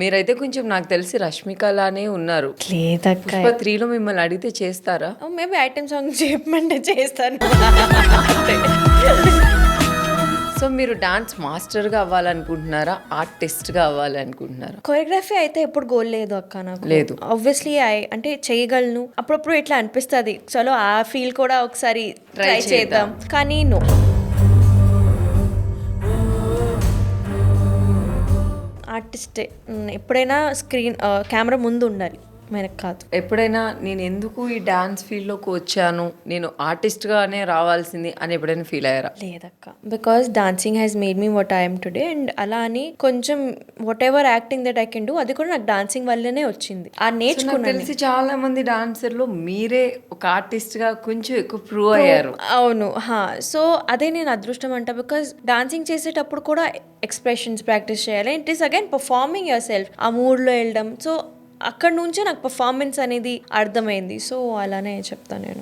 మీరైతే కొంచెం నాకు తెలిసి రష్మిక లానే ఉన్నారు. లేదక్క. పుష్ప 3లో మిమ్మల్ని అడిగితే చేస్తారా? మేబీ ఐటమ్ సాంగ్ చెప్పమంటే చేస్తాను. సో మీరు డాన్స్ మాస్టర్గా అవ్వాలనుకుంటున్నారా, ఆర్టిస్ట్గా అవ్వాలనుకుంటున్నారా? కొరియోగ్రఫీ అయితే ఎప్పుడు గోల్ లేదు అక్క నాకు. లేదు. ఆబ్వియస్లీ అంటే చేయగలను. అప్పుడప్పుడు ఇట్లా అనిపిస్తుంది, చలో ఆ ఫీల్ కూడా ఒకసారి ట్రై చేద్దాం, కానీ నో. ఆర్టిస్టే ఎప్పుడైనా స్క్రీన్ కెమెరా ముందు ఉండాలి, మనకు కాదు. ఎప్పుడైనా నేను ఎందుకు ఈ డాన్స్ ఫీల్డ్లోకి వచ్చాను, నేను ఆర్టిస్ట్గానే రావాల్సింది అని ఎప్పుడైనా ఫీల్ అయ్యారా? లేదక్క, because dancing has made me what I'm today. And అలా అని కొంచెం what ever acting that I can do, అది కూడా నాకు డాన్సింగ్ వల్లనే వచ్చింది. ఆ నాకు నేర్చుకున్నాను. తెలిసి చాలా మంది డాన్సర్లు మీరే ఒక ఆర్టిస్ట్గా కొంచెం ఎక్కువ ప్రూవ్ అయ్యారు. అవును. సో అదే నేను అదృష్టం అంట, బికాస్ డాన్సింగ్ చేసేటప్పుడు కూడా ఎక్స్ప్రెషన్స్ ప్రాక్టీస్ చేయాలి. It is again performing your self, ఆ మూడ్లో వెళ్ళడం. సో అక్కడ నుంచే నాకు పర్ఫార్మెన్స్ అనేది అర్థమైంది. సో అలానే చెప్తాను నేను.